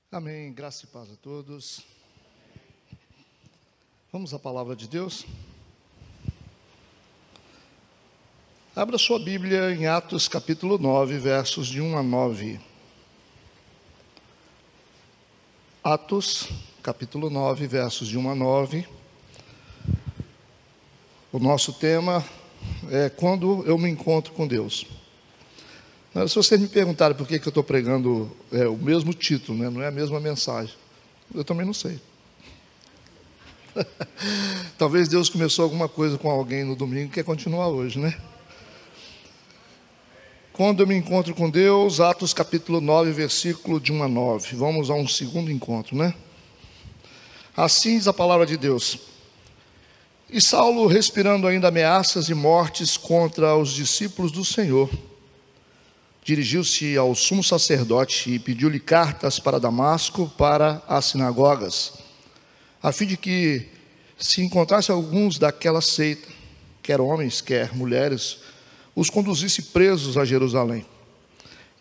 Amém, graça e paz a todos. Vamos à palavra de Deus. Abra sua Bíblia em Atos capítulo 9, versos de 1 a 9. Atos capítulo 9, versos de 1 a 9. O nosso tema é quando eu me encontro com Deus. Se vocês me perguntarem por que eu estou pregando o mesmo título, né? Não é a mesma mensagem, eu também não sei. Talvez Deus começou alguma coisa com alguém no domingo e quer continuar hoje, né? Quando eu me encontro com Deus, Atos capítulo 9, versículo de 1 a 9. Vamos a um segundo encontro, né? Assim diz a palavra de Deus. E Saulo, respirando ainda ameaças e mortes contra os discípulos do Senhor, dirigiu-se ao sumo sacerdote e pediu-lhe cartas para Damasco, para as sinagogas, a fim de que se encontrasse alguns daquela seita, quer homens, quer mulheres, os conduzisse presos a Jerusalém.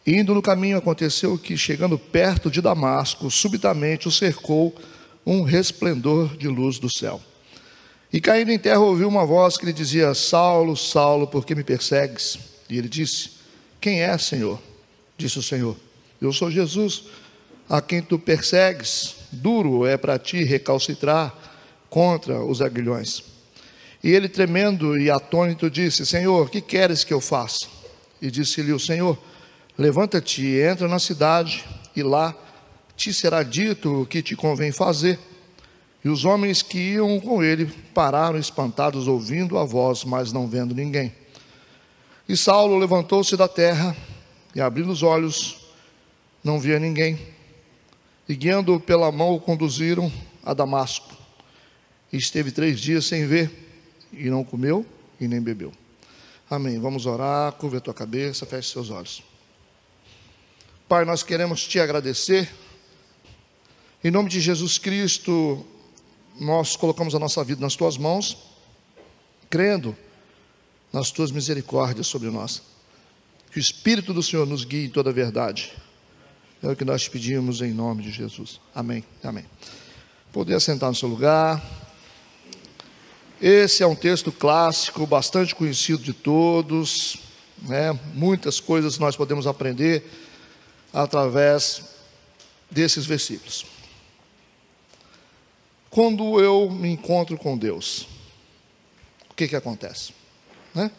Indo no caminho, aconteceu que, chegando perto de Damasco, subitamente o cercou um resplendor de luz do céu. E caindo em terra, ouviu uma voz que lhe dizia: Saulo, Saulo, por que me persegues? E ele disse: Quem é, Senhor? Disse o Senhor: Eu sou Jesus, a quem tu persegues. Duro é para ti recalcitrar contra os aguilhões. E ele, tremendo e atônito, disse: Senhor, que queres que eu faça? E disse-lhe o Senhor: Levanta-te e entra na cidade, e lá te será dito o que te convém fazer. E os homens que iam com ele pararam espantados, ouvindo a voz, mas não vendo ninguém. E Saulo levantou-se da terra e, abrindo os olhos, não via ninguém. E, guiando-o pela mão, o conduziram a Damasco. E esteve 3 dias sem ver, e não comeu e nem bebeu. Amém. Vamos orar. Curva a tua cabeça, feche seus olhos. Pai, nós queremos te agradecer. Em nome de Jesus Cristo, nós colocamos a nossa vida nas tuas mãos, crendo nas tuas misericórdias sobre nós. Que o Espírito do Senhor nos guie em toda a verdade. É o que nós te pedimos em nome de Jesus. Amém. Amém. Poder assentar no seu lugar. Esse é um texto clássico, bastante conhecido de todos, né? Muitas coisas nós podemos aprender através desses versículos. Quando eu me encontro com Deus, o que acontece? Né?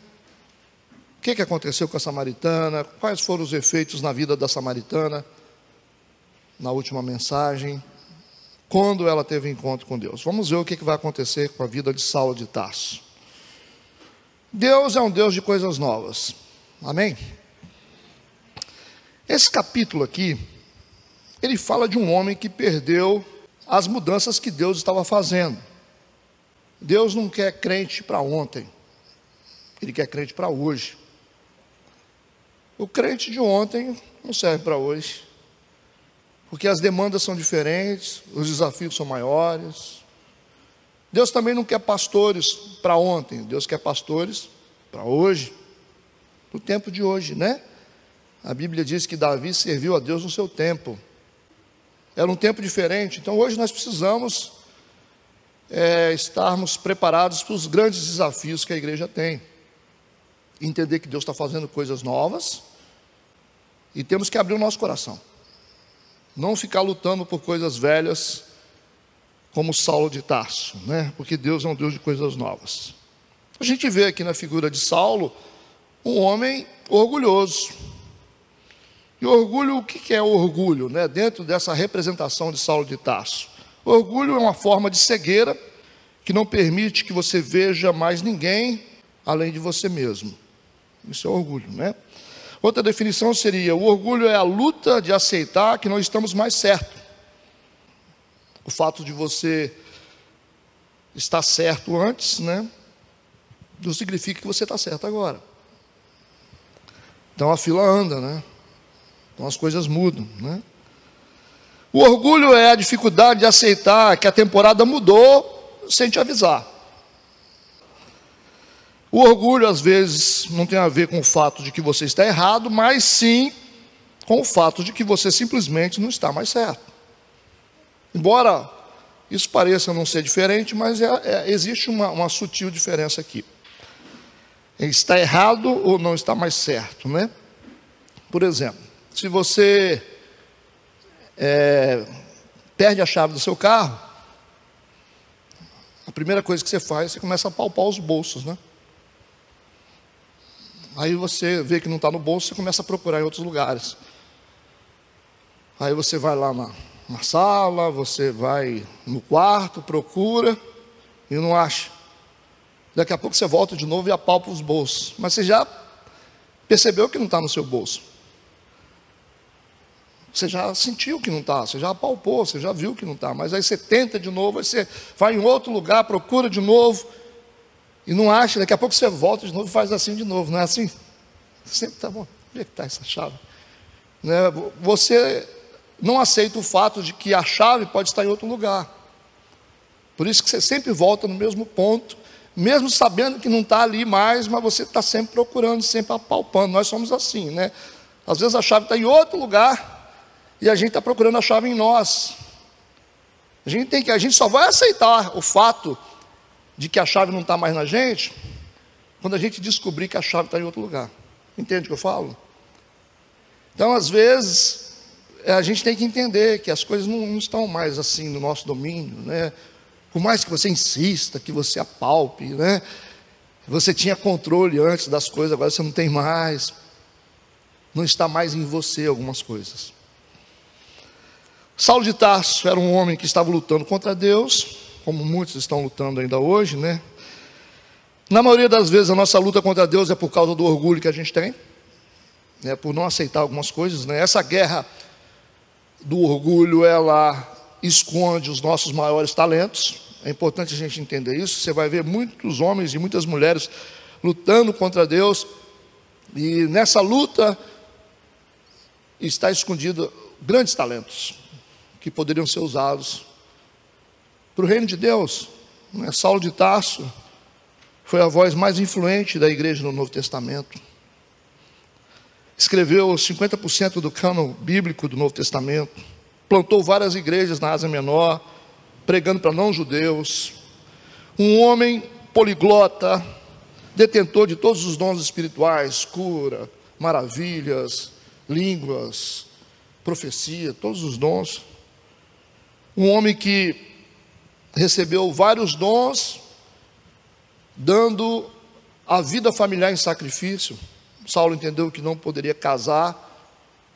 O que aconteceu com a samaritana? Quais foram os efeitos na vida da samaritana na última mensagem, quando ela teve encontro com Deus? Vamos ver o que vai acontecer com a vida de Saulo de Tarso. Deus é um Deus de coisas novas. Amém? Esse capítulo aqui, ele fala de um homem que perdeu as mudanças que Deus estava fazendo. Deus não quer crente para ontem, Ele quer crente para hoje. O crente de ontem não serve para hoje, porque as demandas são diferentes, os desafios são maiores. Deus também não quer pastores para ontem, Deus quer pastores para hoje, no tempo de hoje, né? A Bíblia diz que Davi serviu a Deus no seu tempo. Era um tempo diferente, então hoje nós precisamos estarmos preparados para os grandes desafios que a igreja tem. Entender que Deus está fazendo coisas novas, e temos que abrir o nosso coração. Não ficar lutando por coisas velhas, como Saulo de Tarso, né? Porque Deus é um Deus de coisas novas. A gente vê aqui na figura de Saulo, um homem orgulhoso. E orgulho, o que é orgulho, né? Dentro dessa representação de Saulo de Tarso, orgulho é uma forma de cegueira, que não permite que você veja mais ninguém, além de você mesmo. Isso é orgulho, né? Outra definição seria: o orgulho é a luta de aceitar que não estamos mais certos. O fato de você estar certo antes, né, não significa que você está certo agora. Então a fila anda, né? Então as coisas mudam, né? O orgulho é a dificuldade de aceitar que a temporada mudou sem te avisar. O orgulho, às vezes, não tem a ver com o fato de que você está errado, mas sim com o fato de que você simplesmente não está mais certo. Embora isso pareça não ser diferente, mas existe uma sutil diferença aqui. Está errado ou não está mais certo, né? Por exemplo, se você perde a chave do seu carro, a primeira coisa que você faz, você começa a palpar os bolsos, né? Aí você vê que não está no bolso, você começa a procurar em outros lugares. Aí você vai lá na sala, você vai no quarto, procura e não acha. Daqui a pouco você volta de novo e apalpa os bolsos. Mas você já percebeu que não está no seu bolso. Você já sentiu que não está, você já apalpou, você já viu que não está. Mas aí você tenta de novo, aí você vai em outro lugar, procura de novo e não acha. Daqui a pouco você volta de novo e faz assim de novo, não é assim? Sempre está bom, onde é que está essa chave? Né? Você não aceita o fato de que a chave pode estar em outro lugar. Por isso que você sempre volta no mesmo ponto, mesmo sabendo que não está ali mais, mas você está sempre procurando, sempre apalpando. Nós somos assim, né? Às vezes a chave está em outro lugar e a gente está procurando a chave em nós. A gente só vai aceitar o fato de que a chave não está mais na gente quando a gente descobrir que a chave está em outro lugar. Entende o que eu falo? Então, às vezes, a gente tem que entender que as coisas não estão mais assim no nosso domínio, né? Por mais que você insista, que você apalpe, né? Você tinha controle antes das coisas, agora você não tem mais. Não está mais em você algumas coisas. Saulo de Tarso era um homem que estava lutando contra Deus, como muitos estão lutando ainda hoje, né? Na maioria das vezes a nossa luta contra Deus é por causa do orgulho que a gente tem, né? Por não aceitar algumas coisas, né? Essa guerra do orgulho, ela esconde os nossos maiores talentos. É importante a gente entender isso. Você vai ver muitos homens e muitas mulheres lutando contra Deus, e nessa luta está escondido grandes talentos que poderiam ser usados para o reino de Deus. Saulo de Tarso foi a voz mais influente da igreja no Novo Testamento. Escreveu 50% do cânon bíblico do Novo Testamento. Plantou várias igrejas na Ásia Menor, pregando para não-judeus. Um homem poliglota, detentor de todos os dons espirituais, cura, maravilhas, línguas, profecia, todos os dons. Um homem que recebeu vários dons, dando a vida familiar em sacrifício. Saulo entendeu que não poderia casar,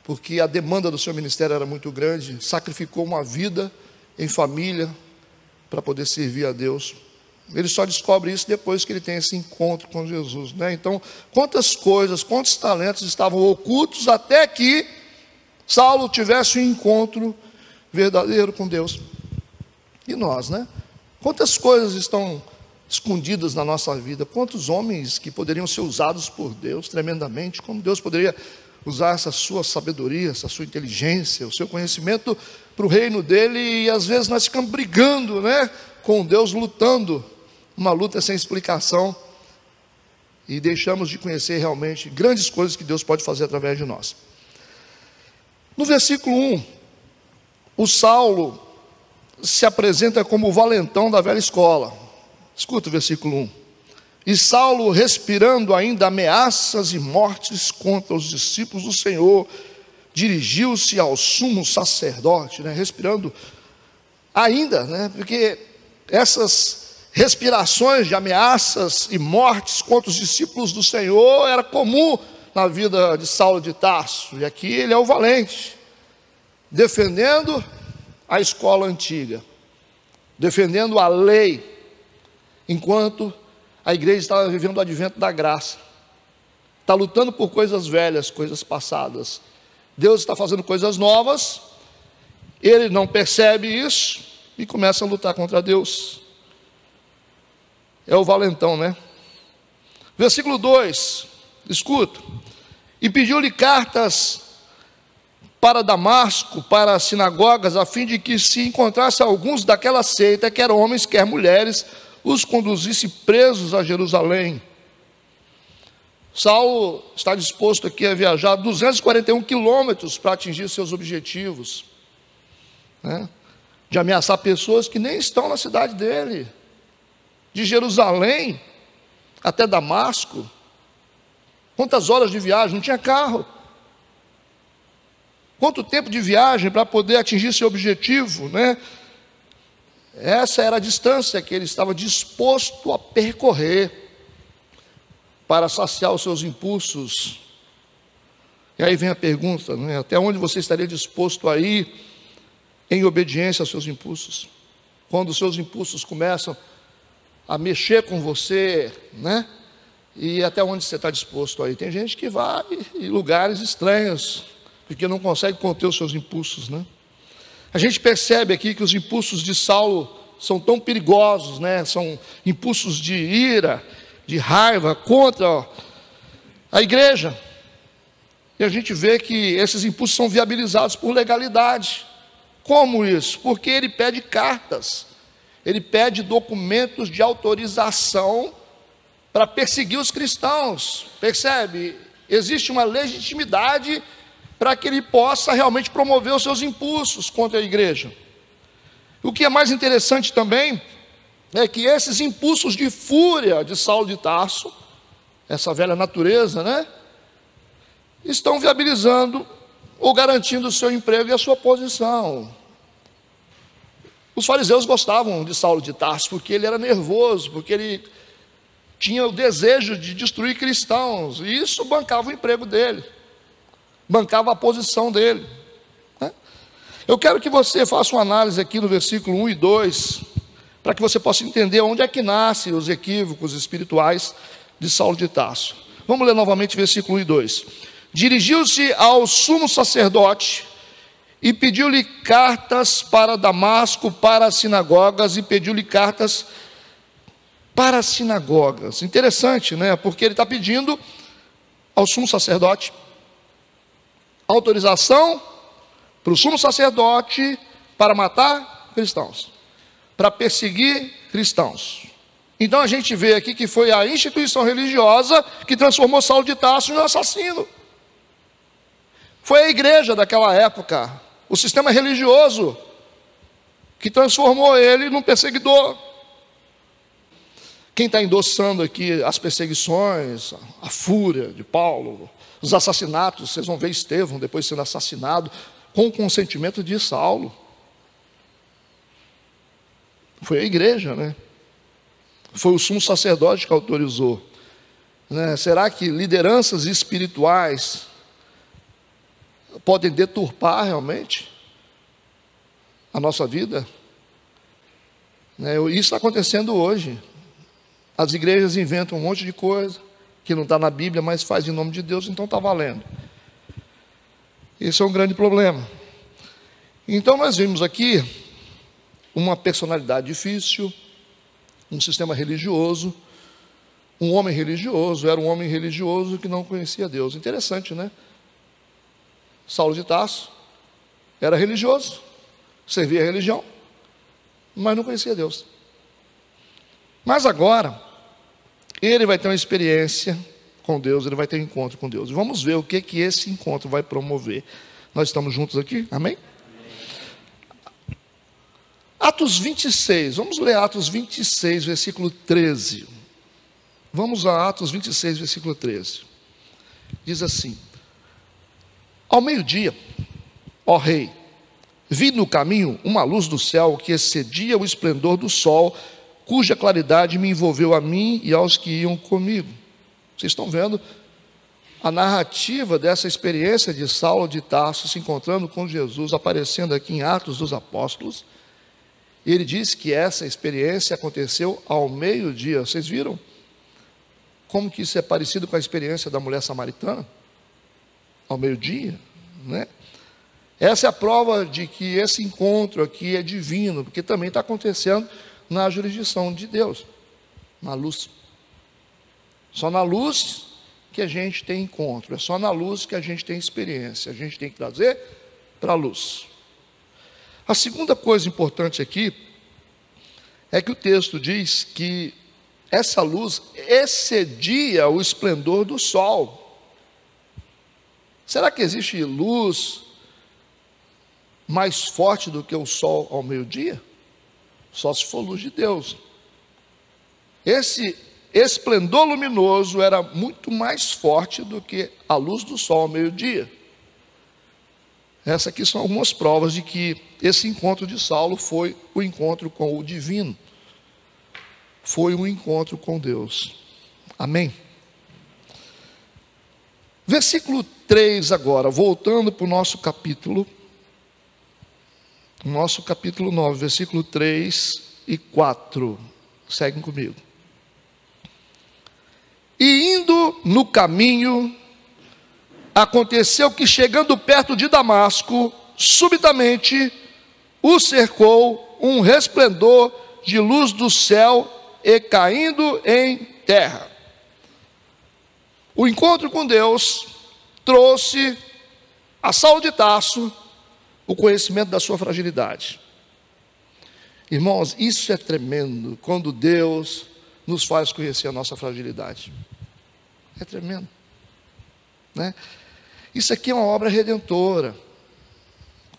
porque a demanda do seu ministério era muito grande. Sacrificou uma vida em família para poder servir a Deus. Ele só descobre isso depois que ele tem esse encontro com Jesus, né? Então, quantas coisas, quantos talentos estavam ocultos até que Saulo tivesse um encontro verdadeiro com Deus. E nós, né? Quantas coisas estão escondidas na nossa vida? Quantos homens que poderiam ser usados por Deus tremendamente? Como Deus poderia usar essa sua sabedoria, essa sua inteligência, o seu conhecimento para o reino dele? E às vezes nós ficamos brigando, né, com Deus, lutando, uma luta sem explicação, e deixamos de conhecer realmente grandes coisas que Deus pode fazer através de nós. No versículo 1, o Saulo se apresenta como o valentão da velha escola. Escuta o versículo 1. E Saulo, respirando ainda ameaças e mortes contra os discípulos do Senhor, dirigiu-se ao sumo sacerdote, né? Respirando ainda, né? Porque essas respirações de ameaças e mortes contra os discípulos do Senhor era comum na vida de Saulo de Tarso. E aqui ele é o valente, defendendo a escola antiga, defendendo a lei, enquanto a igreja estava vivendo o advento da graça. Está lutando por coisas velhas, coisas passadas. Deus está fazendo coisas novas, ele não percebe isso e começa a lutar contra Deus. É o valentão, né? Versículo 2, escuta. E pediu-lhe cartas para Damasco, para as sinagogas, a fim de que se encontrasse alguns daquela seita, quer homens, quer mulheres, os conduzisse presos a Jerusalém. Saulo está disposto aqui a viajar 241 quilômetros para atingir seus objetivos, né? de ameaçar pessoas que nem estão na cidade dele. De Jerusalém até Damasco, quantas horas de viagem? Não tinha carro. Quanto tempo de viagem para poder atingir seu objetivo, né? Essa era a distância que ele estava disposto a percorrer para saciar os seus impulsos. E aí vem a pergunta, né? Até onde você estaria disposto a ir em obediência aos seus impulsos? Quando os seus impulsos começam a mexer com você, né? E até onde você está disposto a ir? Tem gente que vai em lugares estranhos, porque não consegue conter os seus impulsos, né? A gente percebe aqui que os impulsos de Saulo são tão perigosos, né? São impulsos de ira, de raiva contra a igreja. E a gente vê que esses impulsos são viabilizados por legalidade. Como isso? Porque ele pede cartas, ele pede documentos de autorização para perseguir os cristãos. Percebe? Existe uma legitimidade para que ele possa realmente promover os seus impulsos contra a igreja. O que é mais interessante também é que esses impulsos de fúria de Saulo de Tarso, essa velha natureza, né, estão viabilizando ou garantindo o seu emprego e a sua posição. Os fariseus gostavam de Saulo de Tarso porque ele era nervoso, porque ele tinha o desejo de destruir cristãos, e isso bancava o emprego dele, bancava a posição dele, né? Eu quero que você faça uma análise aqui no versículo 1 e 2, para que você possa entender onde é que nascem os equívocos espirituais de Saulo de Tarso. Vamos ler novamente versículo 1 e 2. Dirigiu-se ao sumo sacerdote e pediu-lhe cartas para Damasco, para as sinagogas, e pediu-lhe cartas para as sinagogas. Interessante, né? Porque ele está pedindo ao sumo sacerdote autorização para o sumo sacerdote para matar cristãos, para perseguir cristãos. Então a gente vê aqui que foi a instituição religiosa que transformou Saulo de Tarso em um assassino. Foi a igreja daquela época, o sistema religioso, que transformou ele num perseguidor. Quem está endossando aqui as perseguições, a fúria de Paulo, os assassinatos, vocês vão ver Estevão depois sendo assassinado, com o consentimento de Saulo. Foi a igreja, né? Foi o sumo sacerdote que autorizou, né? Será que lideranças espirituais podem deturpar realmente a nossa vida? Isso está acontecendo hoje. As igrejas inventam um monte de coisa que não está na Bíblia, mas faz em nome de Deus, então está valendo. Esse é um grande problema. Então nós vimos aqui uma personalidade difícil, um sistema religioso, um homem religioso, era um homem religioso que não conhecia Deus. Interessante, né? Saulo de Tarso era religioso, servia a religião, mas não conhecia Deus. Mas agora, ele vai ter uma experiência com Deus, ele vai ter um encontro com Deus. Vamos ver o que esse encontro vai promover. Nós estamos juntos aqui? Amém? Atos 26, vamos ler Atos 26, versículo 13. Vamos a Atos 26, versículo 13. Diz assim: ao meio-dia, ó rei, vi no caminho uma luz do céu que excedia o esplendor do sol, cuja claridade me envolveu a mim e aos que iam comigo. Vocês estão vendo a narrativa dessa experiência de Saulo de Tarso se encontrando com Jesus, aparecendo aqui em Atos dos Apóstolos. E ele diz que essa experiência aconteceu ao meio-dia. Vocês viram como que isso é parecido com a experiência da mulher samaritana? Ao meio-dia, né? Essa é a prova de que esse encontro aqui é divino, porque também está acontecendo na jurisdição de Deus, na luz. Só na luz que a gente tem encontro, é só na luz que a gente tem experiência, a gente tem que trazer para a luz. A segunda coisa importante aqui é que o texto diz que essa luz excedia o esplendor do sol. Será que existe luz mais forte do que o sol ao meio-dia? Só se for luz de Deus. Esse esplendor luminoso era muito mais forte do que a luz do sol ao meio-dia. Essas aqui são algumas provas de que esse encontro de Saulo foi o encontro com o divino. Foi um encontro com Deus. Amém? Versículo 3 agora, voltando para o nosso capítulo 9, versículo 3 e 4. Seguem comigo. E indo no caminho, aconteceu que, chegando perto de Damasco, subitamente o cercou um resplendor de luz do céu e caindo em terra. O encontro com Deus trouxe a Saulo de Tarso o conhecimento da sua fragilidade. Irmãos, isso é tremendo, quando Deus nos faz conhecer a nossa fragilidade. É tremendo, né? Isso aqui é uma obra redentora.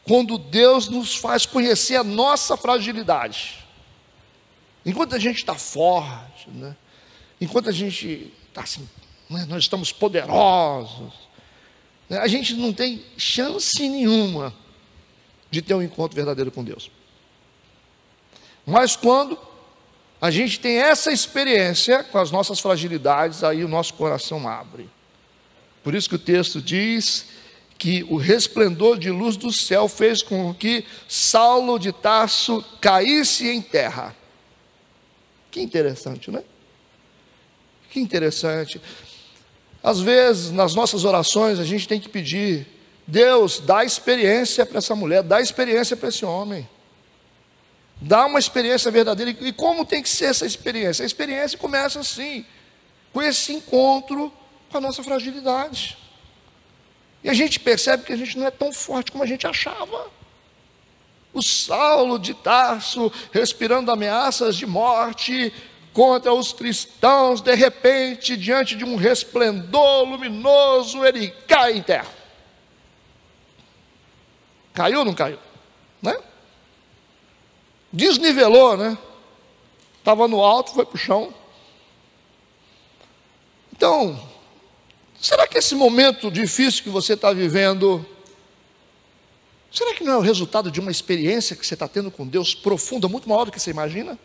Quando Deus nos faz conhecer a nossa fragilidade. Enquanto a gente está forte, né? Enquanto a gente está assim, né? Nós estamos poderosos, né? A gente não tem chance nenhuma de ter um encontro verdadeiro com Deus. Mas quando a gente tem essa experiência com as nossas fragilidades, aí o nosso coração abre. Por isso que o texto diz que o resplendor de luz do céu fez com que Saulo de Tarso caísse em terra. Que interessante, né? Que interessante. Às vezes, nas nossas orações, a gente tem que pedir: Deus, dá experiência para essa mulher, dá experiência para esse homem. Dá uma experiência verdadeira. E como tem que ser essa experiência? A experiência começa assim, com esse encontro com a nossa fragilidade. E a gente percebe que a gente não é tão forte como a gente achava. O Saulo de Tarso, respirando ameaças de morte contra os cristãos, de repente, diante de um resplendor luminoso, ele cai em terra. Caiu ou não caiu? Né? Desnivelou, né? Estava no alto, foi para o chão. Então, será que esse momento difícil que você está vivendo, será que não é o resultado de uma experiência que você está tendo com Deus profunda, muito maior do que você imagina?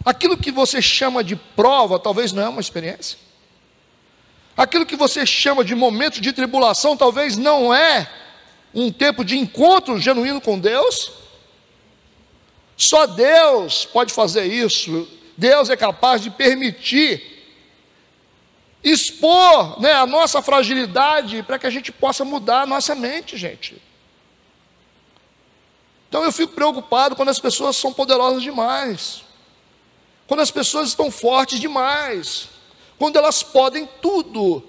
Aquilo que você chama de prova, talvez não é uma experiência. Aquilo que você chama de momento de tribulação, talvez não é um tempo de encontro genuíno com Deus. Só Deus pode fazer isso. Deus é capaz de permitir, expor, né, a nossa fragilidade, para que a gente possa mudar a nossa mente, gente. Então eu fico preocupado quando as pessoas são poderosas demais, quando as pessoas estão fortes demais, quando elas podem tudo.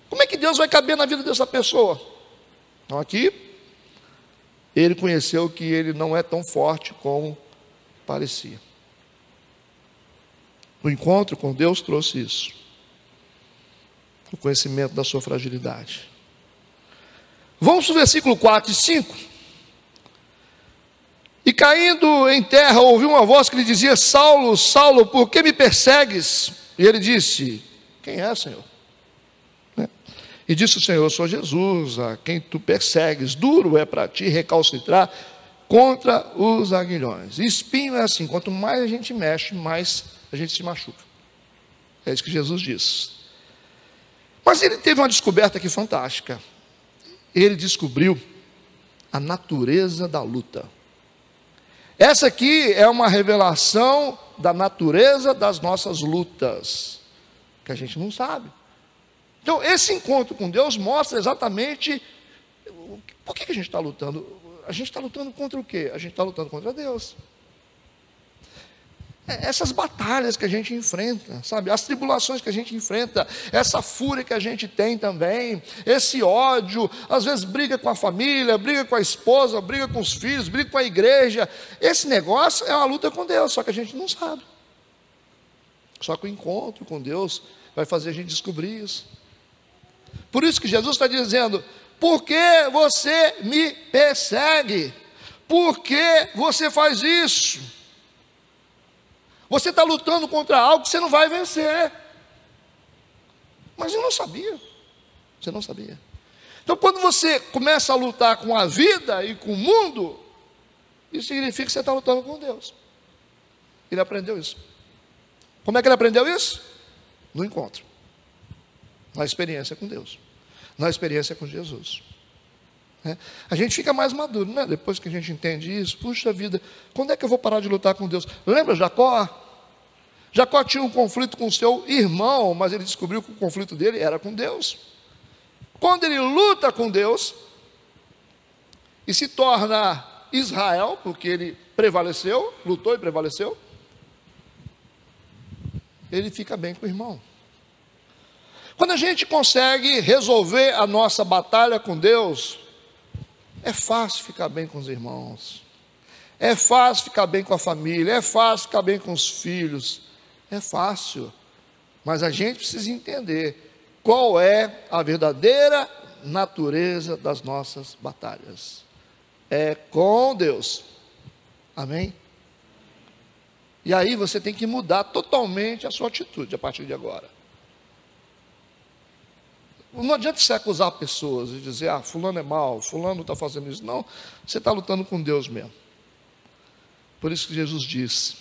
Como é que Deus vai caber na vida dessa pessoa? Então aqui, ele conheceu que ele não é tão forte como parecia. O encontro com Deus trouxe isso, o conhecimento da sua fragilidade. Vamos para o versículo 4 e 5. E caindo em terra, ouviu uma voz que lhe dizia: Saulo, Saulo, por que me persegues? E ele disse: quem é, Senhor? E disse o Senhor: eu sou Jesus, a quem tu persegues. Duro é para ti recalcitrar contra os aguilhões. E espinho é assim: quanto mais a gente mexe, mais a gente se machuca. É isso que Jesus diz. Mas ele teve uma descoberta aqui fantástica. Ele descobriu a natureza da luta. Essa aqui é uma revelação da natureza das nossas lutas, que a gente não sabe. Então, esse encontro com Deus mostra exatamente por que a gente está lutando. A gente está lutando contra o quê? A gente está lutando contra Deus. Essas batalhas que a gente enfrenta, sabe? As tribulações que a gente enfrenta, essa fúria que a gente tem também, esse ódio, às vezes briga com a família, briga com a esposa, briga com os filhos, briga com a igreja. Esse negócio é uma luta com Deus, só que a gente não sabe. Só que o encontro com Deus vai fazer a gente descobrir isso. Por isso que Jesus está dizendo: Por que você me persegue? Por que você faz isso? Você está lutando contra algo que você não vai vencer. Mas eu não sabia. Você não sabia. Então, quando você começa a lutar com a vida e com o mundo, isso significa que você está lutando com Deus. Ele aprendeu isso. Como é que ele aprendeu isso? No encontro. Na experiência com Deus. Na experiência com Jesus. A gente fica mais maduro, né? Depois que a gente entende isso. Puxa vida, quando é que eu vou parar de lutar com Deus? Lembra Jacó? Jacó tinha um conflito com seu irmão, mas ele descobriu que o conflito dele era com Deus. Quando ele luta com Deus e se torna Israel, porque ele prevaleceu, lutou e prevaleceu, ele fica bem com o irmão. Quando a gente consegue resolver a nossa batalha com Deus, é fácil ficar bem com os irmãos, é fácil ficar bem com a família, é fácil ficar bem com os filhos, é fácil, mas a gente precisa entender qual é a verdadeira natureza das nossas batalhas. É com Deus, amém? E aí você tem que mudar totalmente a sua atitude a partir de agora. Não adianta você acusar pessoas e dizer, fulano é mau, fulano está fazendo isso. Não, você está lutando com Deus mesmo. Por isso que Jesus disse,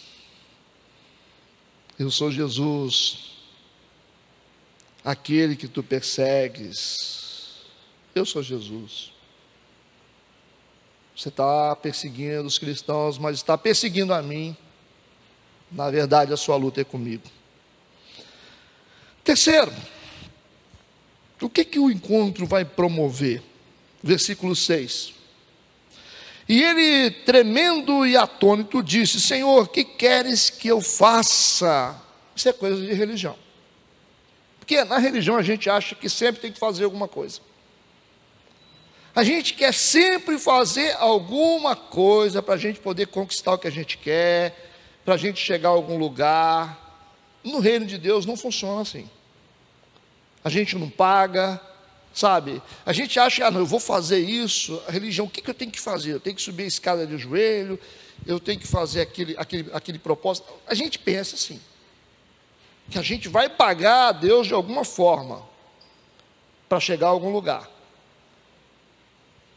eu sou Jesus, aquele que tu persegues. Eu sou Jesus. Você está perseguindo os cristãos, mas está perseguindo a mim. Na verdade, a sua luta é comigo. Terceiro, o que o encontro vai promover? Versículo 6. E ele, tremendo e atônito, disse, Senhor, que queres que eu faça? Isso é coisa de religião. Porque na religião a gente acha que sempre tem que fazer alguma coisa. A gente quer sempre fazer alguma coisa para a gente poder conquistar o que a gente quer, para a gente chegar a algum lugar. No reino de Deus não funciona assim. A gente não paga, sabe? A gente acha, não, eu vou fazer isso. A religião, o que eu tenho que fazer? Eu tenho que subir a escada de joelho, eu tenho que fazer aquele propósito. A gente pensa assim, que a gente vai pagar a Deus de alguma forma, para chegar a algum lugar.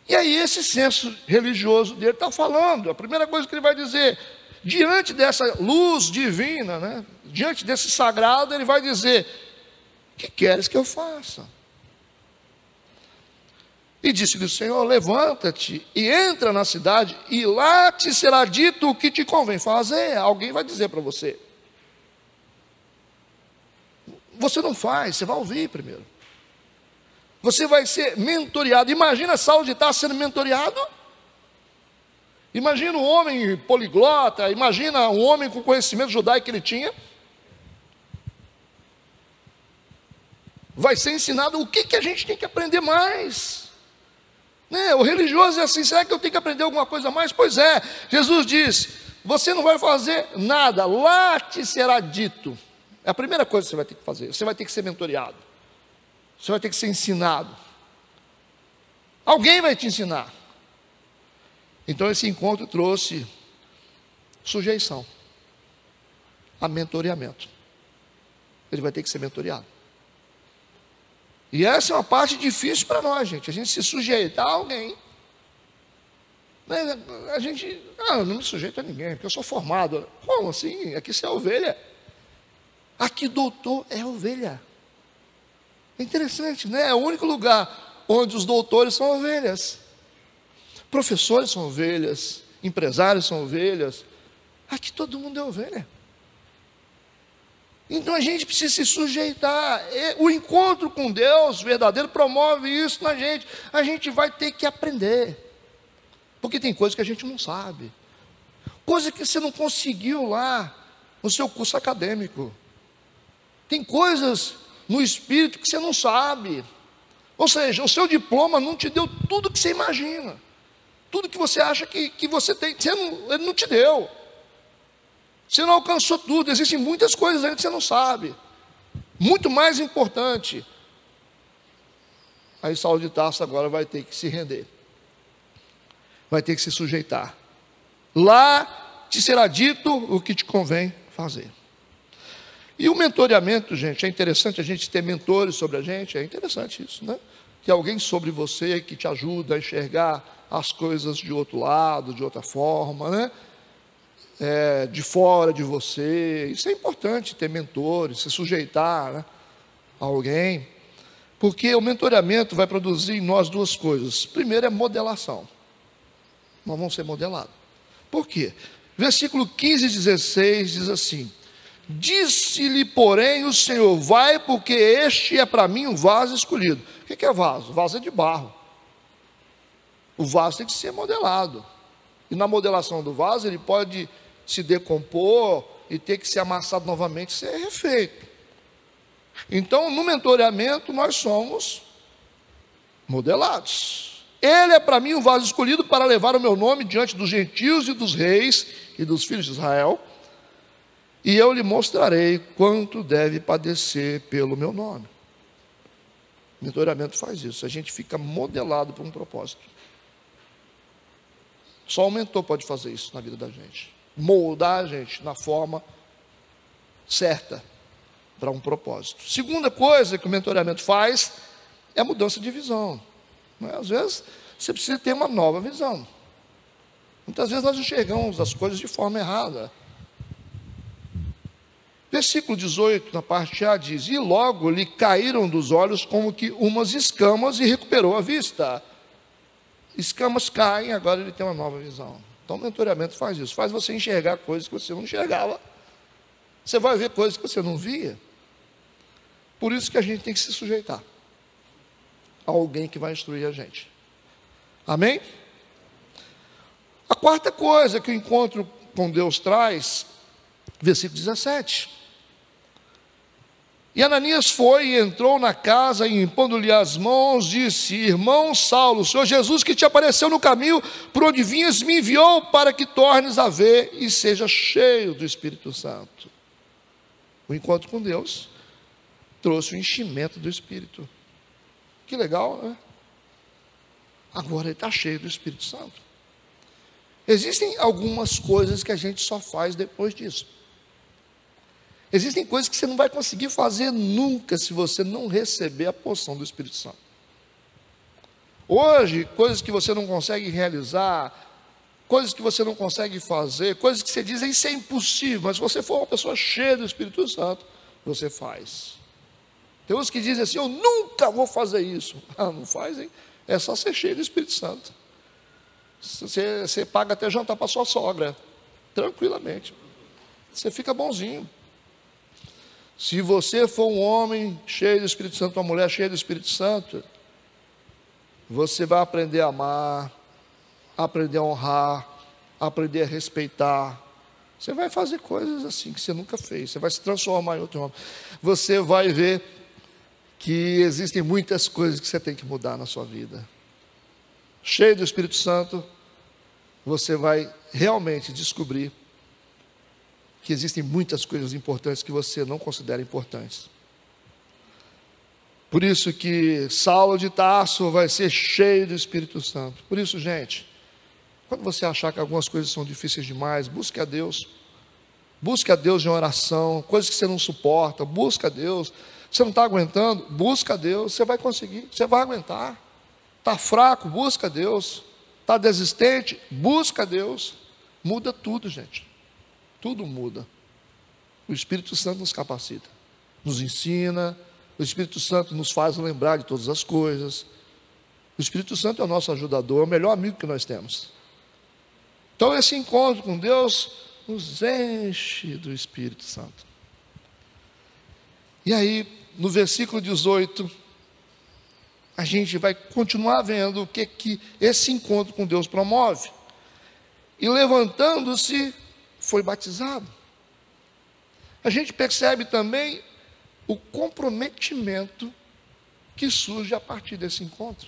E aí esse senso religioso dele está falando, a primeira coisa que ele vai dizer, diante dessa luz divina, né, diante desse sagrado, ele vai dizer, o que queres que eu faça? E disse-lhe o Senhor, levanta-te e entra na cidade, e lá te será dito o que te convém fazer. Alguém vai dizer para você. Você não faz, você vai ouvir primeiro. Você vai ser mentoreado. Imagina Saulo de Tarso sendo mentoreado. Imagina um homem poliglota, imagina um homem com conhecimento judaico que ele tinha. Vai ser ensinado o que a gente tem que aprender mais. Né? O religioso é assim, será que eu tenho que aprender alguma coisa a mais? Pois é, Jesus disse, você não vai fazer nada, lá te será dito. É a primeira coisa que você vai ter que fazer, você vai ter que ser mentoreado. Você vai ter que ser ensinado. Alguém vai te ensinar. Então esse encontro trouxe sujeição a mentoreamento. Ele vai ter que ser mentoreado. E essa é uma parte difícil para nós, gente. A gente se sujeitar a alguém. A gente, eu não me sujeito a ninguém, porque eu sou formado. Como assim? Aqui você é ovelha. Aqui doutor é ovelha. É interessante, né? É o único lugar onde os doutores são ovelhas. Professores são ovelhas, empresários são ovelhas. Aqui todo mundo é ovelha. Então a gente precisa se sujeitar. O encontro com Deus verdadeiro promove isso na gente. A gente vai ter que aprender. Porque tem coisas que a gente não sabe. Coisa que você não conseguiu lá no seu curso acadêmico. Tem coisas no espírito que você não sabe. Ou seja, o seu diploma não te deu tudo que você imagina. Tudo que você acha que você tem, ele não te deu. Você não alcançou tudo, existem muitas coisas ainda que você não sabe. Muito mais importante, Aí Saulo de Tarso agora vai ter que se render, vai ter que se sujeitar. Lá te será dito o que te convém fazer. E o mentoreamento, gente, é interessante a gente ter mentores sobre a gente, é interessante isso, né? Ter alguém sobre você que te ajuda a enxergar as coisas de outro lado, de outra forma, né? De fora de você. Isso é importante, ter mentores, se sujeitar, né, a alguém. Porque o mentoreamento vai produzir em nós duas coisas. Primeiro é modelação. Nós vamos ser modelados. Por quê? Versículo 15 e 16 diz assim: disse-lhe, porém, o Senhor: vai, porque este é para mim um vaso escolhido. O que é vaso? Vaso é de barro. O vaso tem que ser modelado. E na modelação do vaso, ele pode se decompor e ter que ser amassado novamente, ser refeito. Então, no mentoreamento, nós somos modelados. Ele é para mim um vaso escolhido para levar o meu nome diante dos gentios e dos reis e dos filhos de Israel, e eu lhe mostrarei quanto deve padecer pelo meu nome. O mentoreamento faz isso, a gente fica modelado por um propósito. Só o mentor pode fazer isso na vida da gente, moldar a gente na forma certa para um propósito. Segunda coisa que o mentoreamento faz é a mudança de visão. Às vezes você precisa ter uma nova visão. Muitas vezes nós enxergamos as coisas de forma errada. Versículo 18, na parte A, diz: e logo lhe caíram dos olhos como que umas escamas e recuperou a vista. Escamas caem, agora ele tem uma nova visão. Então o mentoreamento faz isso, faz você enxergar coisas que você não enxergava. Você vai ver coisas que você não via. Por isso que a gente tem que se sujeitar a alguém que vai instruir a gente. Amém? A quarta coisa que o encontro com Deus traz, versículo 17. E Ananias foi e entrou na casa, e impondo-lhe as mãos, disse: irmão Saulo, o Senhor Jesus que te apareceu no caminho por onde vinhas, me enviou para que tornes a ver e seja cheio do Espírito Santo. O encontro com Deus trouxe o enchimento do Espírito. Que legal, né? Agora ele está cheio do Espírito Santo. Existem algumas coisas que a gente só faz depois disso. Existem coisas que você não vai conseguir fazer nunca se você não receber a porção do Espírito Santo. Hoje, coisas que você não consegue realizar, coisas que você não consegue fazer, coisas que você diz: isso é impossível, mas se você for uma pessoa cheia do Espírito Santo, você faz. Tem uns que dizem assim: eu nunca vou fazer isso. Ah, não fazem? É só ser cheio do Espírito Santo. Você paga até jantar para sua sogra, tranquilamente. Você fica bonzinho. Se você for um homem cheio do Espírito Santo, uma mulher cheia do Espírito Santo, você vai aprender a amar, aprender a honrar, aprender a respeitar. Você vai fazer coisas assim que você nunca fez. Você vai se transformar em outro homem. Você vai ver que existem muitas coisas que você tem que mudar na sua vida. Cheio do Espírito Santo, você vai realmente descobrir que existem muitas coisas importantes que você não considera importantes. Por isso que Saulo de Tarso vai ser cheio do Espírito Santo. Por isso, gente, quando você achar que algumas coisas são difíceis demais, busque a Deus. Busque a Deus em oração. Coisas que você não suporta, busca a Deus. Você não está aguentando, busca a Deus. Você vai conseguir, você vai aguentar. Está fraco, busca a Deus. Está desistente, busca a Deus. Muda tudo, gente. Tudo muda. O Espírito Santo nos capacita, nos ensina. O Espírito Santo nos faz lembrar de todas as coisas. O Espírito Santo é o nosso ajudador, é o melhor amigo que nós temos. Então esse encontro com Deus nos enche do Espírito Santo. E aí, no versículo 18, a gente vai continuar vendo o que esse encontro com Deus promove. E levantando-se, foi batizado. A gente percebe também o comprometimento que surge a partir desse encontro.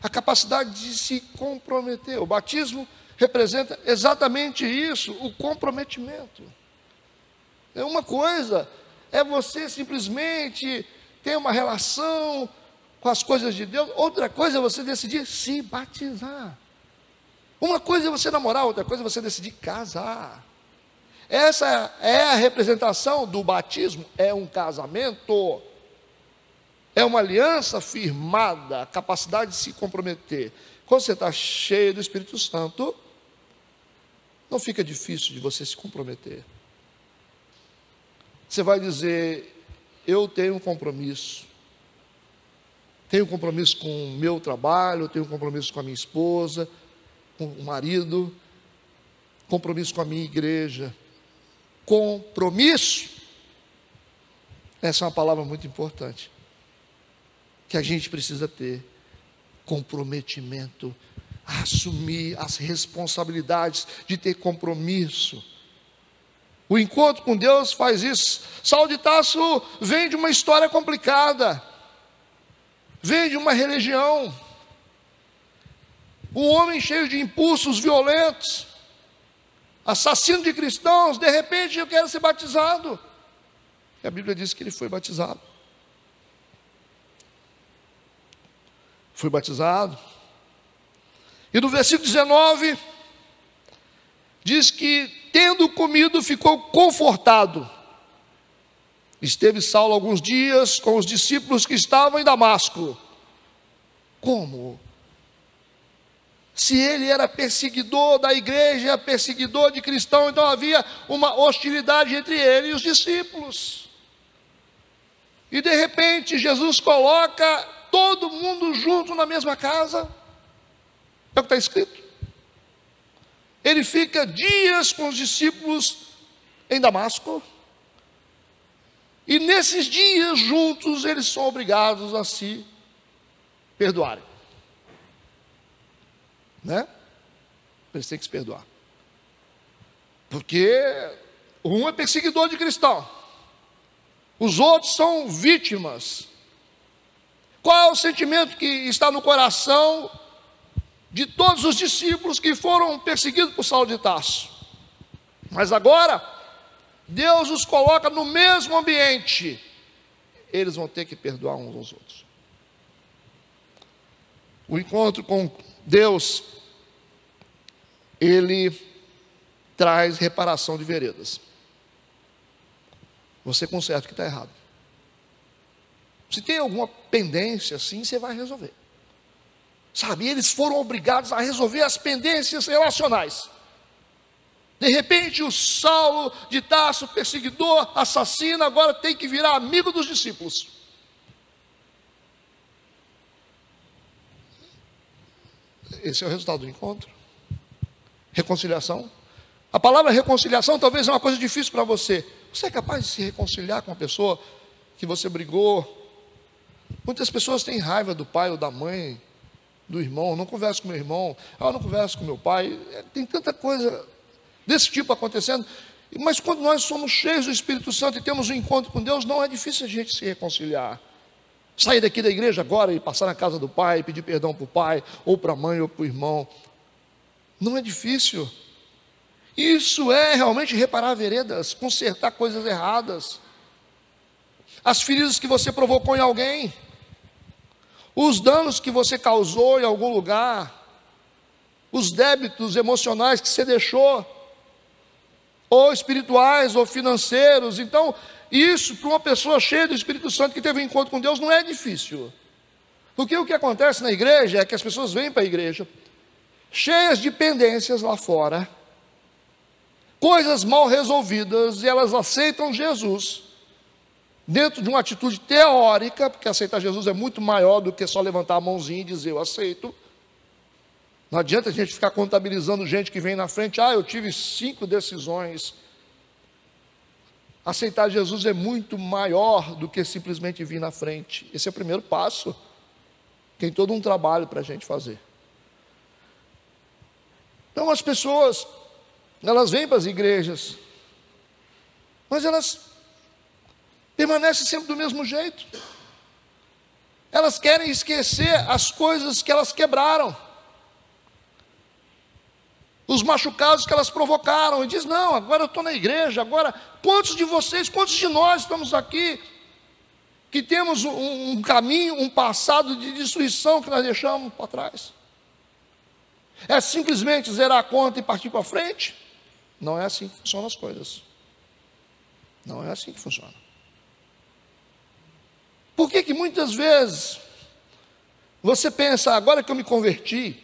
A capacidade de se comprometer. O batismo representa exatamente isso, o comprometimento. Uma coisa é você simplesmente ter uma relação com as coisas de Deus, outra coisa é você decidir se batizar. Uma coisa é você namorar, outra coisa é você decidir casar. Essa é a representação do batismo, é um casamento, é uma aliança firmada, a capacidade de se comprometer. Quando você está cheio do Espírito Santo, não fica difícil de você se comprometer. Você vai dizer, eu tenho um compromisso. Tenho um compromisso com o meu trabalho, tenho um compromisso com a minha esposa, com o marido, compromisso com a minha igreja. Compromisso, essa é uma palavra muito importante, que a gente precisa ter, comprometimento, assumir as responsabilidades de ter compromisso. O encontro com Deus faz isso. Saulo de Tarso vem de uma história complicada, vem de uma religião, um homem cheio de impulsos violentos, assassino de cristãos. De repente eu quero ser batizado, e a Bíblia diz que ele foi batizado. Foi batizado, e no versículo 19 diz que, tendo comido, ficou confortado. Esteve Saulo alguns dias com os discípulos que estavam em Damasco. Como? Se ele era perseguidor da igreja, perseguidor de cristão, então havia uma hostilidade entre ele e os discípulos. E de repente Jesus coloca todo mundo junto na mesma casa. É o que está escrito. Ele fica dias com os discípulos em Damasco, e nesses dias juntos eles são obrigados a se perdoarem, né? Eles têm que se perdoar, porque um é perseguidor de cristão, os outros são vítimas. Qual é o sentimento que está no coração de todos os discípulos que foram perseguidos por Saulo de Tarso? Mas agora Deus os coloca no mesmo ambiente, eles vão ter que perdoar uns aos outros. O encontro com Deus, ele traz reparação de veredas. Você conserta o que está errado. Se tem alguma pendência assim, você vai resolver. Sabe, eles foram obrigados a resolver as pendências relacionais. De repente o Saulo de Tarso, perseguidor, assassino, agora tem que virar amigo dos discípulos. Esse é o resultado do encontro. Reconciliação. A palavra reconciliação talvez é uma coisa difícil para você. Você é capaz de se reconciliar com uma pessoa que você brigou? Muitas pessoas têm raiva do pai ou da mãe, do irmão. Não converso com meu irmão, não converso com meu pai. Tem tanta coisa desse tipo acontecendo. Mas quando nós somos cheios do Espírito Santo e temos um encontro com Deus, não é difícil a gente se reconciliar. Sair daqui da igreja agora e passar na casa do pai, pedir perdão para o pai, ou para a mãe, ou para o irmão, não é difícil. Isso é realmente reparar veredas, consertar coisas erradas, as feridas que você provocou em alguém, os danos que você causou em algum lugar, os débitos emocionais que você deixou, ou espirituais, ou financeiros. Então, isso para uma pessoa cheia do Espírito Santo que teve um encontro com Deus não é difícil. Porque o que acontece na igreja é que as pessoas vêm para a igreja cheias de pendências lá fora, coisas mal resolvidas, e elas aceitam Jesus dentro de uma atitude teórica, porque aceitar Jesus é muito maior do que só levantar a mãozinha e dizer eu aceito. Não adianta a gente ficar contabilizando gente que vem na frente, eu tive 5 decisões. Aceitar Jesus é muito maior do que simplesmente vir na frente. Esse é o primeiro passo. Tem todo um trabalho para a gente fazer. Então as pessoas, elas vêm para as igrejas, mas elas permanecem sempre do mesmo jeito. Elas querem esquecer as coisas que elas quebraram, os machucados que elas provocaram, e diz, não, agora eu estou na igreja, agora, quantos de vocês, quantos de nós estamos aqui, que temos um caminho, um passado de destruição que nós deixamos para trás. É simplesmente zerar a conta e partir para frente? Não é assim que funcionam as coisas. Não é assim que funciona. Por que que muitas vezes você pensa, agora que eu me converti,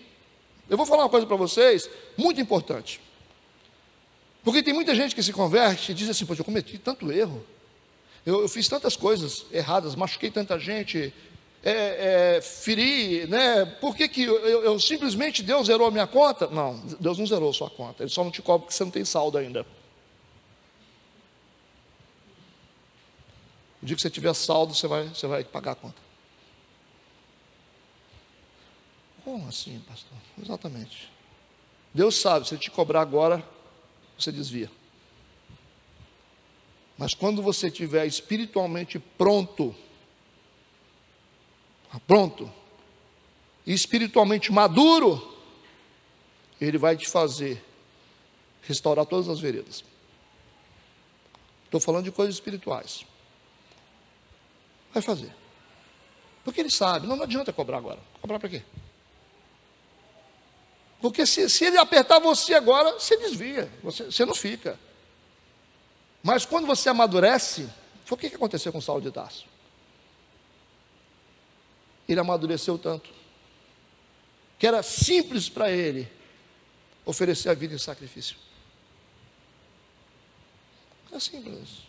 eu vou falar uma coisa para vocês, muito importante. Porque tem muita gente que se converte e diz assim, pois eu cometi tanto erro, eu fiz tantas coisas erradas, machuquei tanta gente, feri, né? Por que que eu simplesmente, Deus zerou a minha conta? Não, Deus não zerou a sua conta, Ele só não te cobra porque você não tem saldo ainda. O dia que você tiver saldo, você vai pagar a conta. Como assim, pastor? Exatamente. Deus sabe, se Ele te cobrar agora, você desvia. Mas quando você estiver espiritualmente pronto, e espiritualmente maduro, Ele vai te fazer restaurar todas as veredas. Estou falando de coisas espirituais. Vai fazer. Porque Ele sabe, não adianta cobrar agora. Cobrar para quê? Porque se Ele apertar você agora, você desvia, você não fica. Mas quando você amadurece, foi o que aconteceu com Saulo de Tarso? Ele amadureceu tanto, que era simples para ele oferecer a vida em sacrifício. É simples.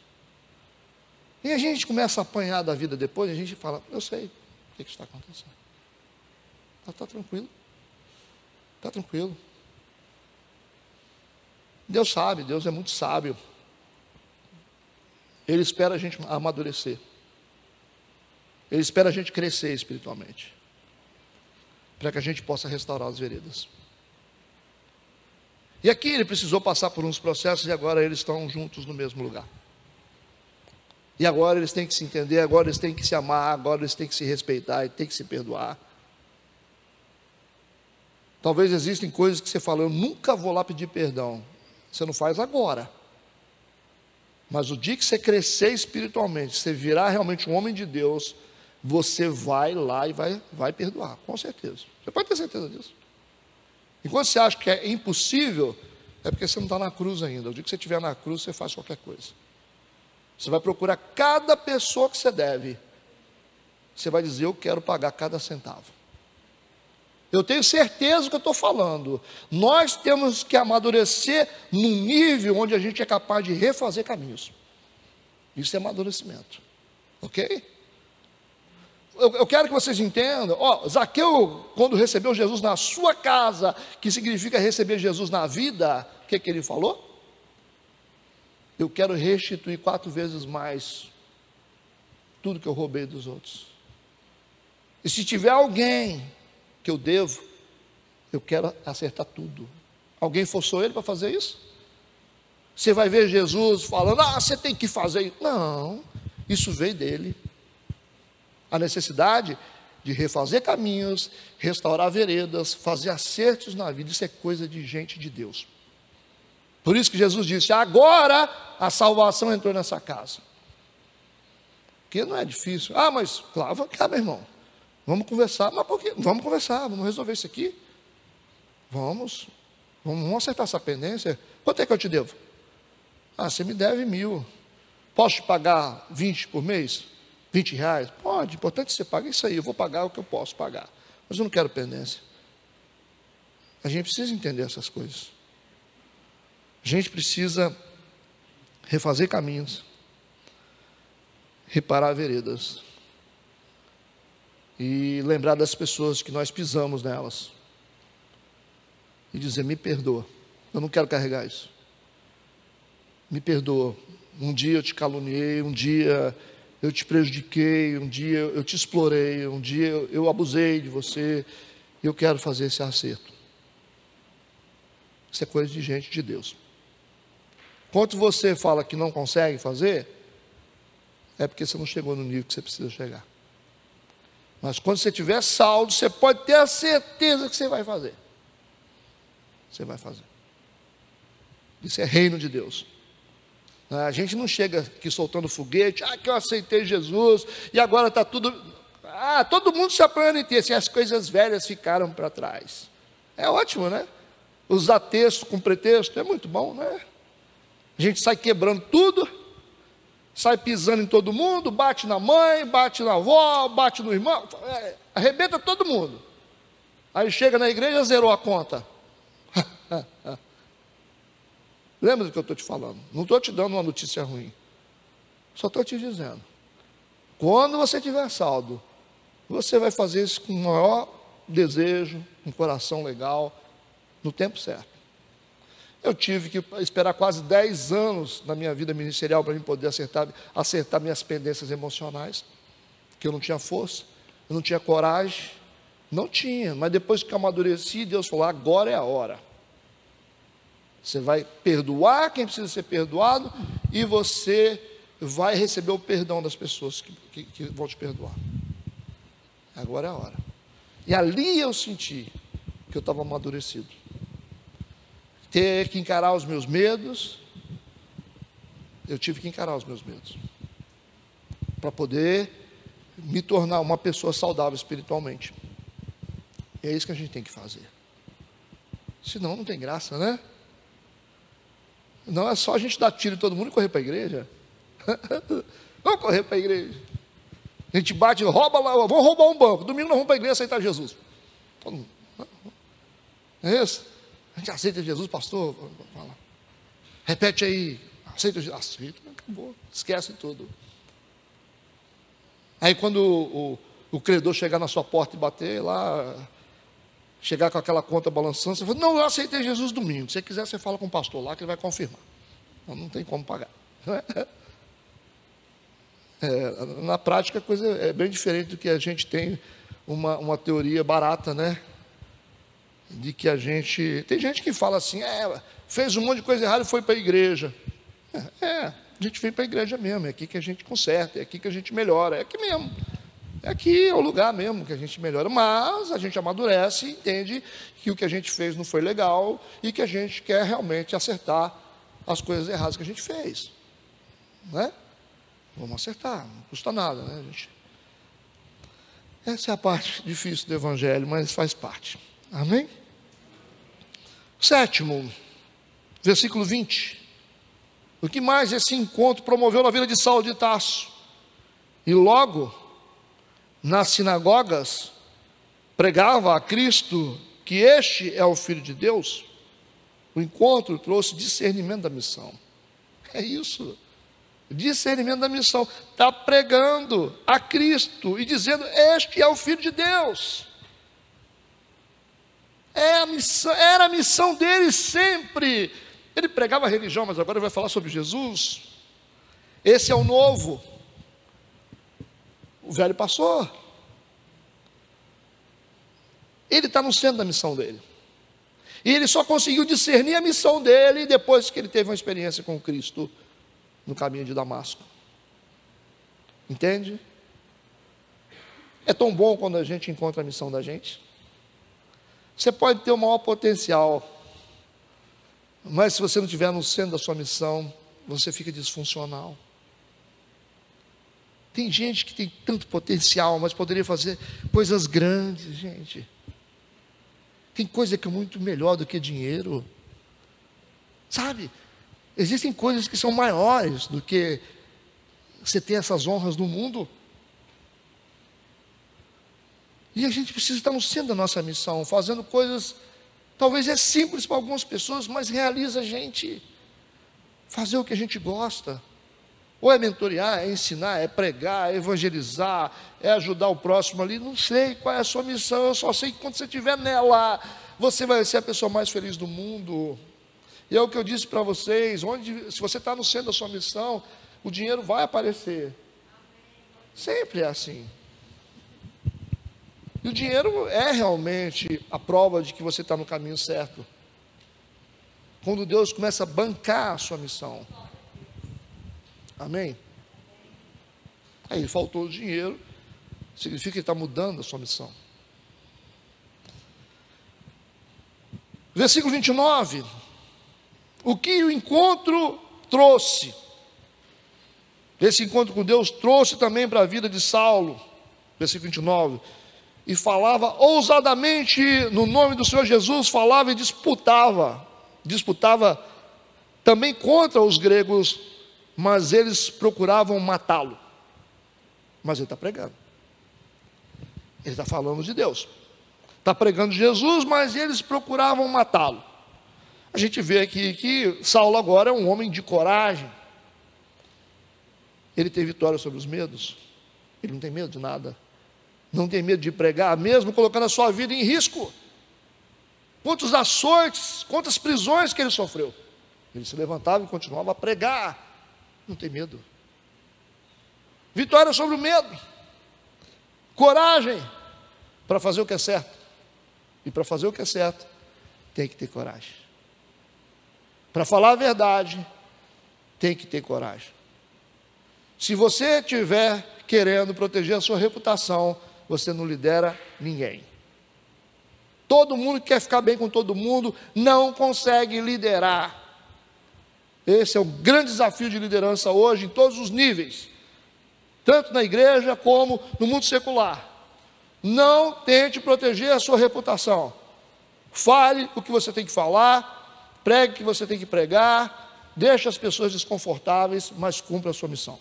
E a gente começa a apanhar da vida depois, e a gente fala, eu sei o que está acontecendo. Está tranquilo. Está tranquilo. Deus sabe, Deus é muito sábio. Ele espera a gente amadurecer. Ele espera a gente crescer espiritualmente, para que a gente possa restaurar as veredas. E aqui ele precisou passar por uns processos, e agora eles estão juntos no mesmo lugar. E agora eles têm que se entender, agora eles têm que se amar, agora eles têm que se respeitar e têm que se perdoar. Talvez existem coisas que você fala, eu nunca vou lá pedir perdão. Você não faz agora. Mas o dia que você crescer espiritualmente, você virar realmente um homem de Deus, você vai lá e vai perdoar, com certeza. Você pode ter certeza disso. Enquanto você acha que é impossível, é porque você não está na cruz ainda. O dia que você estiver na cruz, você faz qualquer coisa. Você vai procurar cada pessoa que você deve. Você vai dizer, eu quero pagar cada centavo. Eu tenho certeza do que eu estou falando. Nós temos que amadurecer num nível onde a gente é capaz de refazer caminhos. Isso é amadurecimento. Ok? Eu quero que vocês entendam. Zaqueu, quando recebeu Jesus na sua casa, que significa receber Jesus na vida, o que ele falou? Eu quero restituir 4 vezes mais tudo que eu roubei dos outros. E se tiver alguém que eu devo, eu quero acertar tudo. Alguém forçou ele para fazer isso? Você vai ver Jesus falando, você tem que fazer isso. Não, isso veio dele. A necessidade de refazer caminhos, restaurar veredas, fazer acertos na vida, isso é coisa de gente de Deus. Por isso que Jesus disse, agora a salvação entrou nessa casa. Porque não é difícil. Mas, claro, vamos cá, meu irmão. Vamos conversar. Mas por quê? Vamos conversar, vamos resolver isso aqui. Vamos acertar essa pendência. Quanto é que eu te devo? Você me deve 1.000. Posso te pagar 20 por mês? 20 reais? Pode, importante você pagar isso aí. Eu vou pagar o que eu posso pagar. Mas eu não quero pendência. A gente precisa entender essas coisas. A gente precisa refazer caminhos, reparar veredas e lembrar das pessoas que nós pisamos nelas e dizer, me perdoa, eu não quero carregar isso, me perdoa, um dia eu te caluniei, um dia eu te prejudiquei, um dia eu te explorei, um dia eu abusei de você, e eu quero fazer esse acerto. Isso é coisa de gente de Deus. Quando você fala que não consegue fazer, é porque você não chegou no nível que você precisa chegar. Mas quando você tiver saldo, você pode ter a certeza que você vai fazer. Você vai fazer. Isso é reino de Deus. A gente não chega aqui soltando foguete, que eu aceitei Jesus, e agora está tudo... todo mundo se apoiando em ti, assim, as coisas velhas ficaram para trás. É ótimo, né? Usar texto com pretexto é muito bom, né? A gente sai quebrando tudo, sai pisando em todo mundo, bate na mãe, bate na avó, bate no irmão, arrebenta todo mundo. Aí chega na igreja, zerou a conta. Lembra do que eu estou te falando? Não estou te dando uma notícia ruim. Só estou te dizendo. Quando você tiver saldo, você vai fazer isso com o maior desejo, um coração legal, no tempo certo. Eu tive que esperar quase 10 anos na minha vida ministerial para mim poder acertar minhas pendências emocionais, que eu não tinha força, eu não tinha coragem, não tinha, mas depois que eu amadureci, Deus falou, agora é a hora. Você vai perdoar quem precisa ser perdoado e você vai receber o perdão das pessoas que vão te perdoar. Agora é a hora. E ali eu senti que eu estava amadurecido. Ter que encarar os meus medos, eu tive que encarar os meus medos, para poder me tornar uma pessoa saudável espiritualmente. E é isso que a gente tem que fazer. Senão não tem graça, né? Não é só a gente dar tiro em todo mundo e correr para a igreja. Vamos correr para a igreja. A gente bate, rouba lá, vamos roubar um banco. Domingo nós vamos para a igreja aceitar Jesus. Todo mundo. É isso? A gente aceita Jesus, pastor? Fala. Repete aí. Aceita Jesus? Aceita, acabou. Esquece tudo. Aí quando o credor chegar na sua porta e bater lá, chegar com aquela conta balançando, você fala, não, eu aceitei Jesus domingo. Se você quiser, você fala com o pastor lá que ele vai confirmar. Não tem como pagar. Na prática a coisa é bem diferente do que a gente tem uma teoria barata, né? De que a gente... Tem gente que fala assim, fez um monte de coisa errada e foi para a igreja. A gente vem para a igreja mesmo, é aqui que a gente conserta, é aqui que a gente melhora, é aqui mesmo. Aqui é o lugar mesmo que a gente melhora, mas a gente amadurece e entende que o que a gente fez não foi legal e que a gente quer realmente acertar as coisas erradas que a gente fez, né? Vamos acertar, não custa nada, né, gente? Essa é a parte difícil do evangelho, mas faz parte, amém? 7º, versículo 20. O que mais esse encontro promoveu na vida de Saulo de Tarso? E logo nas sinagogas, pregava a Cristo que este é o Filho de Deus. O encontro trouxe discernimento da missão. É isso, discernimento da missão. Está pregando a Cristo e dizendo, este é o Filho de Deus. Era a missão dele sempre. Ele pregava a religião, mas agora ele vai falar sobre Jesus. Esse é o novo. O velho passou. Ele está no centro da missão dele. E ele só conseguiu discernir a missão dele depois que ele teve uma experiência com Cristo no caminho de Damasco. Entende? É tão bom quando a gente encontra a missão da gente. Você pode ter o maior potencial, mas se você não estiver no centro da sua missão, você fica disfuncional. Tem gente que tem tanto potencial, mas poderia fazer coisas grandes, gente. Tem coisa que é muito melhor do que dinheiro. Sabe? Existem coisas que são maiores do que você ter essas honras no mundo. E a gente precisa estar no centro da nossa missão, fazendo coisas, talvez é simples para algumas pessoas, mas realiza a gente fazer o que a gente gosta. Ou é mentorear, é ensinar, é pregar, é evangelizar, é ajudar o próximo ali. Não sei qual é a sua missão, eu só sei que quando você estiver nela, você vai ser a pessoa mais feliz do mundo. E é o que eu disse para vocês, se você está no centro da sua missão, o dinheiro vai aparecer. Sempre é assim. E o dinheiro é realmente a prova de que você está no caminho certo. Quando Deus começa a bancar a sua missão. Amém? Aí faltou o dinheiro, significa que ele está mudando a sua missão. Versículo 29. O que o encontro trouxe? Esse encontro com Deus trouxe também para a vida de Saulo, versículo 29, e falava ousadamente no nome do Senhor Jesus, falava e disputava também contra os gregos, mas eles procuravam matá-lo. Mas ele está pregando, ele está falando de Deus, está pregando Jesus, mas eles procuravam matá-lo. A gente vê aqui que Saulo agora é um homem de coragem. Ele tem vitória sobre os medos. Ele não tem medo de nada. Não tem medo de pregar, mesmo colocando a sua vida em risco. Quantos açoites, quantas prisões que ele sofreu. Ele se levantava e continuava a pregar. Não tem medo. Vitória sobre o medo. Coragem para fazer o que é certo. E para fazer o que é certo, tem que ter coragem. Para falar a verdade, tem que ter coragem. Se você estiver querendo proteger a sua reputação, você não lidera ninguém. Todo mundo que quer ficar bem com todo mundo não consegue liderar. Esse é o grande desafio de liderança hoje, em todos os níveis, tanto na igreja como no mundo secular. Não tente proteger a sua reputação. Fale o que você tem que falar, pregue o que você tem que pregar, deixe as pessoas desconfortáveis, mas cumpra a sua missão.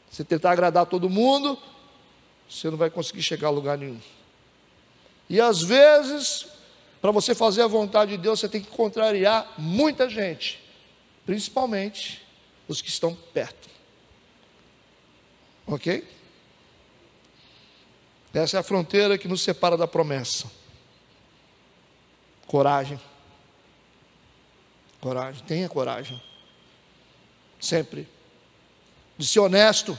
Se tentar agradar todo mundo, você não vai conseguir chegar a lugar nenhum. E às vezes, para você fazer a vontade de Deus, você tem que contrariar muita gente, principalmente os que estão perto. Ok? Essa é a fronteira que nos separa da promessa. Coragem. Coragem, tenha coragem. Sempre. De ser honesto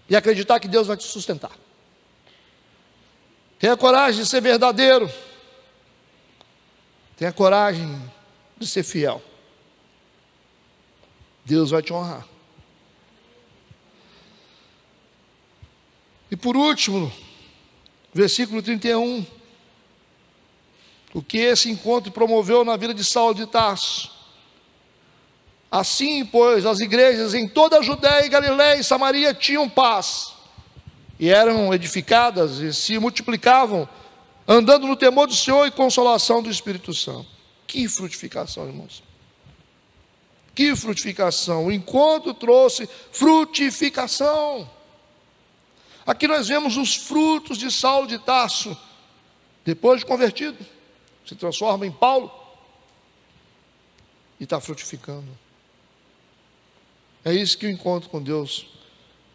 e acreditar que Deus vai te sustentar. Tenha coragem de ser verdadeiro. Tenha coragem de ser fiel. Deus vai te honrar. E por último, versículo 31, o que esse encontro promoveu na vida de Saulo de Tarso. Assim, pois, as igrejas em toda a Judéia, Galiléia e Samaria tinham paz, e eram edificadas e se multiplicavam, andando no temor do Senhor e consolação do Espírito Santo. Que frutificação, irmãos! Que frutificação! O encontro trouxe frutificação. Aqui nós vemos os frutos de Saulo de Tarso, depois de convertido, se transforma em Paulo e está frutificando. É isso que o encontro com Deus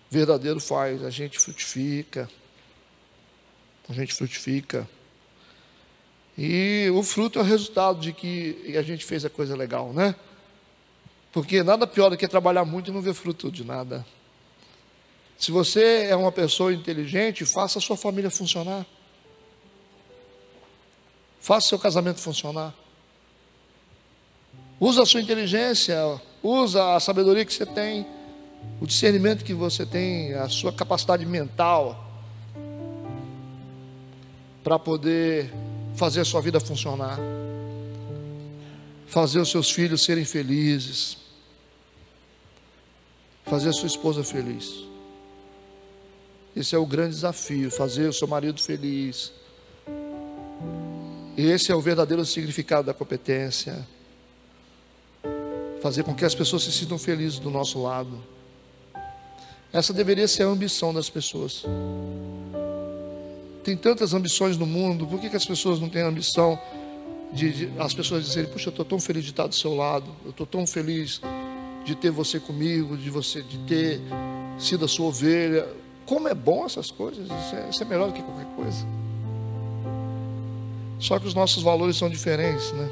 verdadeiro faz. A gente frutifica. A gente frutifica. E o fruto é o resultado de que a gente fez a coisa legal, né? Porque nada pior do que trabalhar muito e não ver fruto de nada. Se você é uma pessoa inteligente, faça a sua família funcionar. Faça o seu casamento funcionar. Usa a sua inteligência, usa a sabedoria que você tem, o discernimento que você tem, a sua capacidade mental, para poder fazer a sua vida funcionar, fazer os seus filhos serem felizes, fazer a sua esposa feliz. Esse é o grande desafio, fazer o seu marido feliz. Esse é o verdadeiro significado da competência. Fazer com que as pessoas se sintam felizes do nosso lado. Essa deveria ser a ambição das pessoas. Tem tantas ambições no mundo, por que as pessoas não têm a ambição as pessoas dizerem: puxa, eu estou tão feliz de estar do seu lado, eu estou tão feliz de ter você comigo, de ter sido a sua ovelha. Como é bom essas coisas, isso é melhor do que qualquer coisa. Só que os nossos valores são diferentes, né?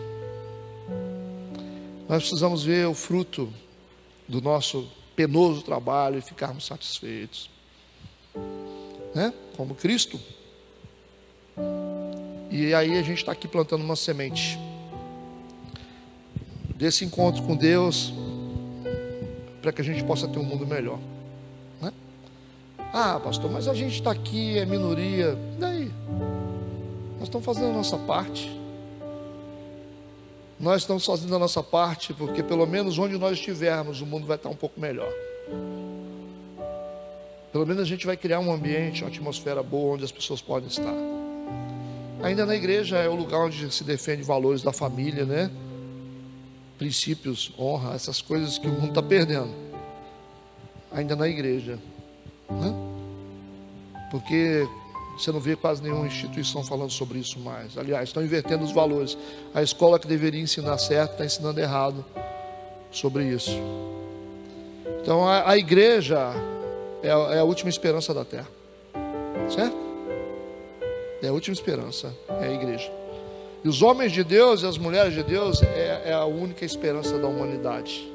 Nós precisamos ver o fruto do nosso penoso trabalho e ficarmos satisfeitos, né? Como Cristo. E aí a gente está aqui plantando uma semente desse encontro com Deus, para que a gente possa ter um mundo melhor, né? Ah, pastor, mas a gente está aqui, é minoria. E daí? Nós estamos fazendo a nossa parte. Nós estamos fazendo a nossa parte, porque pelo menos onde nós estivermos, o mundo vai estar um pouco melhor. Pelo menos a gente vai criar um ambiente, uma atmosfera boa, onde as pessoas podem estar. Ainda na igreja é o lugar onde se defende valores da família, né? Princípios, honra, essas coisas que o mundo está perdendo. Ainda na igreja, né? Porque você não vê quase nenhuma instituição falando sobre isso mais. Aliás, estão invertendo os valores. A escola que deveria ensinar certo está ensinando errado sobre isso. Então a igreja é a última esperança da terra, certo? É a última esperança, é a igreja. E os homens de Deus e as mulheres de Deus é a única esperança da humanidade.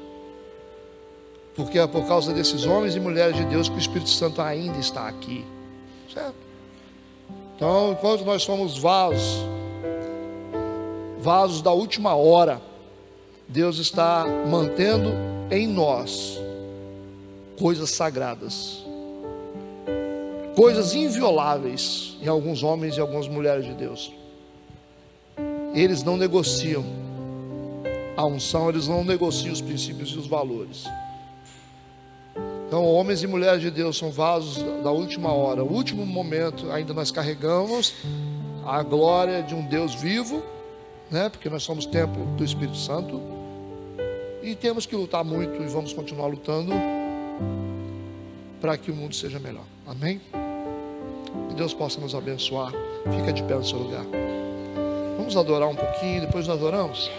Porque é por causa desses homens e mulheres de Deus que o Espírito Santo ainda está aqui, certo? Então, enquanto nós somos vasos da última hora, Deus está mantendo em nós coisas sagradas, coisas invioláveis em alguns homens e algumas mulheres de Deus. Eles não negociam a unção, eles não negociam os princípios e os valores. Então, homens e mulheres de Deus são vasos da última hora, o último momento. Ainda nós carregamos a glória de um Deus vivo, né? Porque nós somos templo do Espírito Santo, e temos que lutar muito, e vamos continuar lutando para que o mundo seja melhor. Amém? Que Deus possa nos abençoar. Fica de pé no seu lugar. Vamos adorar um pouquinho, depois nós adoramos.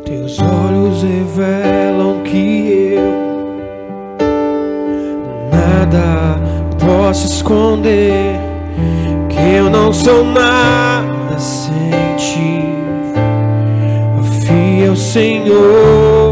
Teus olhos revelam que eu nada posso esconder, que eu não sou nada sem ti, fiel Senhor.